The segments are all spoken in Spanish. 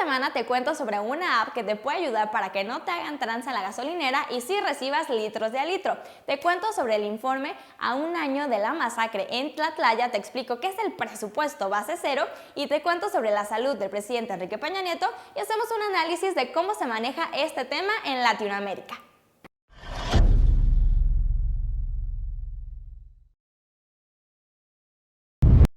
semana te cuento sobre una app que te puede ayudar para que no te hagan tranza en la gasolinera y sí recibas litros de a litro. Te cuento sobre el informe a un año de la masacre en Tlatlaya, te explico qué es el presupuesto base cero y te cuento sobre la salud del presidente Enrique Peña Nieto y hacemos un análisis de cómo se maneja este tema en Latinoamérica.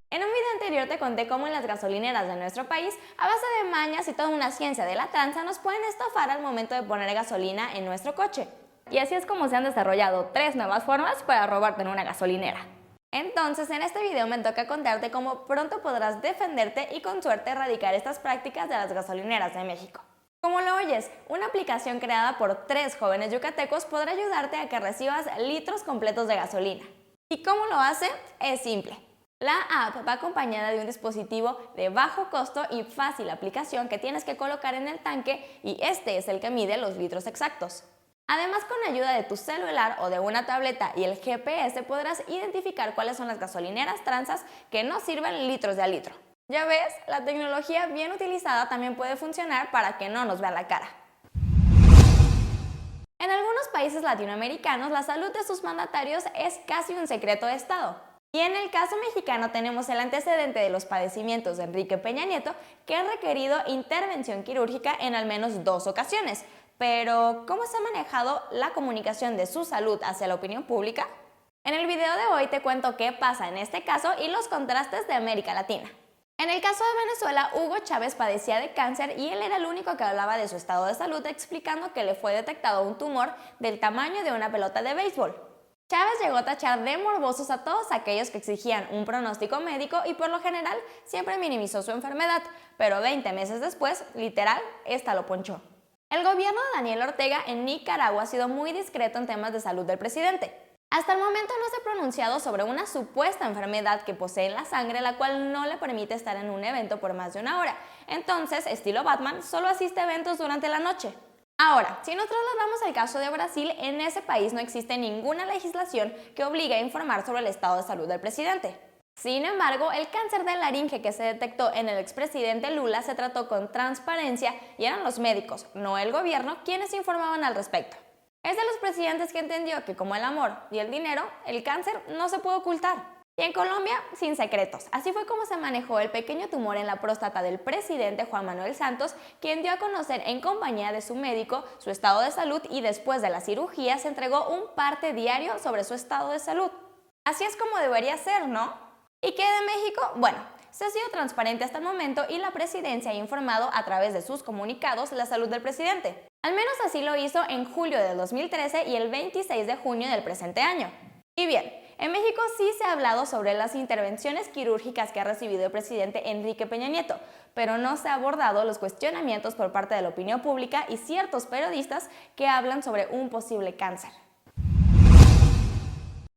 En un video anterior te conté cómo en las gasolineras de nuestro país, a base de mañas y toda una ciencia de la tranza, nos pueden estafar al momento de poner gasolina en nuestro coche. Y así es como se han desarrollado 3 nuevas formas para robarte en una gasolinera. Entonces, en este video me toca contarte cómo pronto podrás defenderte y con suerte erradicar estas prácticas de las gasolineras de México. Como lo oyes, una aplicación creada por 3 jóvenes yucatecos podrá ayudarte a que recibas litros completos de gasolina. ¿Y cómo lo hace? Es simple. La app va acompañada de un dispositivo de bajo costo y fácil aplicación que tienes que colocar en el tanque y este es el que mide los litros exactos. Además, con ayuda de tu celular o de una tableta y el GPS podrás identificar cuáles son las gasolineras tranzas que no sirven litros de a litro. Ya ves, la tecnología bien utilizada también puede funcionar para que no nos vea la cara. En algunos países latinoamericanos, la salud de sus mandatarios es casi un secreto de Estado. Y en el caso mexicano tenemos el antecedente de los padecimientos de Enrique Peña Nieto, que ha requerido intervención quirúrgica en al menos 2 ocasiones. Pero, ¿cómo se ha manejado la comunicación de su salud hacia la opinión pública? En el video de hoy te cuento qué pasa en este caso y los contrastes de América Latina. En el caso de Venezuela, Hugo Chávez padecía de cáncer y él era el único que hablaba de su estado de salud, explicando que le fue detectado un tumor del tamaño de una pelota de béisbol. Chávez llegó a tachar de morbosos a todos aquellos que exigían un pronóstico médico y por lo general siempre minimizó su enfermedad, pero 20 meses después, literal, esta lo ponchó. El gobierno de Daniel Ortega en Nicaragua ha sido muy discreto en temas de salud del presidente. Hasta el momento no se ha pronunciado sobre una supuesta enfermedad que posee en la sangre, la cual no le permite estar en un evento por más de una hora. Entonces, estilo Batman, solo asiste a eventos durante la noche. Ahora, si nos trasladamos al caso de Brasil, en ese país no existe ninguna legislación que obligue a informar sobre el estado de salud del presidente. Sin embargo, el cáncer de laringe que se detectó en el expresidente Lula se trató con transparencia y eran los médicos, no el gobierno, quienes informaban al respecto. Es de los presidentes que entendió que como el amor y el dinero, el cáncer no se puede ocultar. Y en Colombia, sin secretos. Así fue como se manejó el pequeño tumor en la próstata del presidente Juan Manuel Santos, quien dio a conocer en compañía de su médico su estado de salud y después de la cirugía se entregó un parte diario sobre su estado de salud. Así es como debería ser, ¿no? ¿Y qué de México? Bueno, se ha sido transparente hasta el momento y la presidencia ha informado a través de sus comunicados la salud del presidente. Al menos así lo hizo en julio de 2013 y el 26 de junio del presente año. Y bien, en México sí se ha hablado sobre las intervenciones quirúrgicas que ha recibido el presidente Enrique Peña Nieto, pero no se ha abordado los cuestionamientos por parte de la opinión pública y ciertos periodistas que hablan sobre un posible cáncer.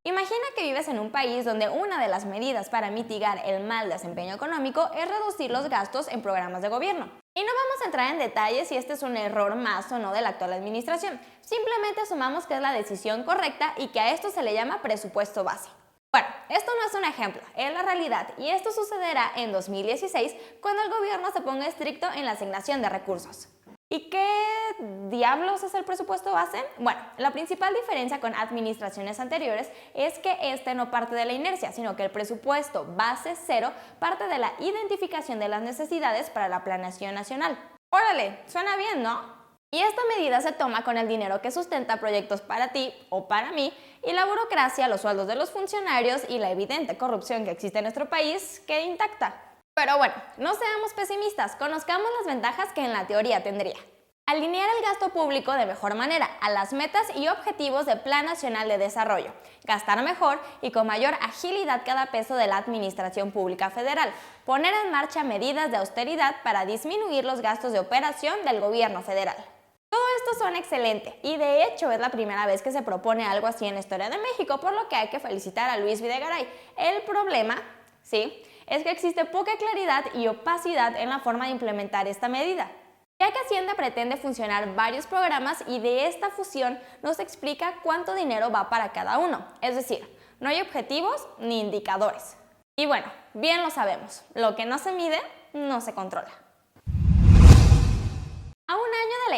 Imagina que vives en un país donde una de las medidas para mitigar el mal desempeño económico es reducir los gastos en programas de gobierno. Y no vamos a entrar en detalles si este es un error más o no de la actual administración. Simplemente asumamos que es la decisión correcta y que a esto se le llama presupuesto base. Bueno, esto no es un ejemplo, es la realidad y esto sucederá en 2016 cuando el gobierno se ponga estricto en la asignación de recursos. ¿Y qué diablos es el presupuesto base? Bueno, la principal diferencia con administraciones anteriores es que este no parte de la inercia, sino que el presupuesto base cero parte de la identificación de las necesidades para la planeación nacional. ¡Órale! Suena bien, ¿no? Y esta medida se toma con el dinero que sustenta proyectos para ti o para mí y la burocracia, los sueldos de los funcionarios y la evidente corrupción que existe en nuestro país queda intacta. Pero bueno, no seamos pesimistas, conozcamos las ventajas que en la teoría tendría. Alinear el gasto público de mejor manera a las metas y objetivos del Plan Nacional de Desarrollo, gastar mejor y con mayor agilidad cada peso de la Administración Pública Federal, poner en marcha medidas de austeridad para disminuir los gastos de operación del gobierno federal. Todo esto suena excelente y de hecho es la primera vez que se propone algo así en la historia de México, por lo que hay que felicitar a Luis Videgaray. El problema, sí, es que existe poca claridad y opacidad en la forma de implementar esta medida, ya que Hacienda pretende funcionar varios programas y de esta fusión no se explica cuánto dinero va para cada uno, es decir, no hay objetivos ni indicadores. Y bueno, bien lo sabemos, lo que no se mide, no se controla.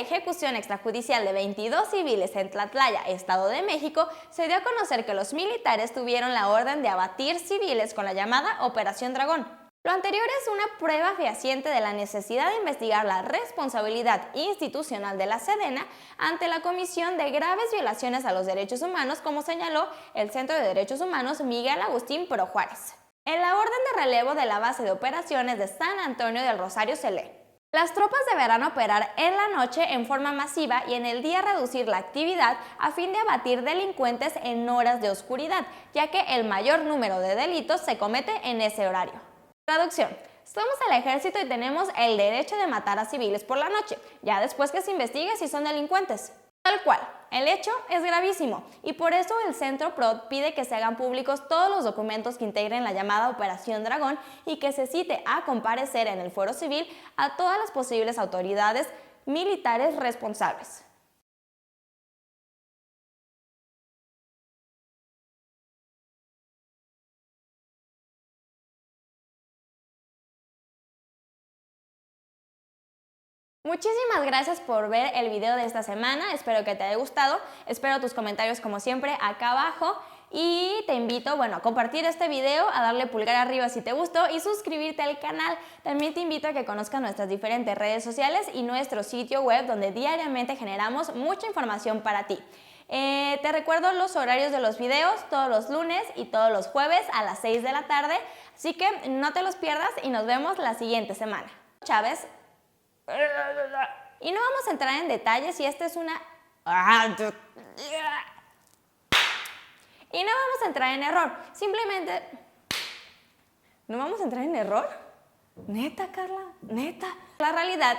ejecución extrajudicial de 22 civiles en Tlatlaya, Estado de México, se dio a conocer que los militares tuvieron la orden de abatir civiles con la llamada Operación Dragón. Lo anterior es una prueba fehaciente de la necesidad de investigar la responsabilidad institucional de la Sedena ante la comisión de graves violaciones a los derechos humanos, como señaló el Centro de Derechos Humanos Miguel Agustín Pro Juárez. En la orden de relevo de la base de operaciones de San Antonio del Rosario se lee: las tropas deberán operar en la noche en forma masiva y en el día reducir la actividad a fin de abatir delincuentes en horas de oscuridad, ya que el mayor número de delitos se comete en ese horario. Traducción: somos el ejército y tenemos el derecho de matar a civiles por la noche, ya después que se investigue si son delincuentes. Tal cual, el hecho es gravísimo y por eso el Centro PROD pide que se hagan públicos todos los documentos que integren la llamada Operación Dragón y que se cite a comparecer en el fuero civil a todas las posibles autoridades militares responsables. Muchísimas gracias por ver el video de esta semana, espero que te haya gustado, espero tus comentarios como siempre acá abajo y te invito, a compartir este video, a darle pulgar arriba si te gustó y suscribirte al canal. También te invito a que conozcas nuestras diferentes redes sociales y nuestro sitio web donde diariamente generamos mucha información para ti. Te recuerdo los horarios de los videos, todos los lunes y todos los jueves a las 6 de la tarde, así que no te los pierdas y nos vemos la siguiente semana. Chávez. Y no vamos a entrar en detalles si esta es una... Y no vamos a entrar en error, simplemente... ¿No vamos a entrar en error? ¿Neta, Carla? ¿Neta? La realidad...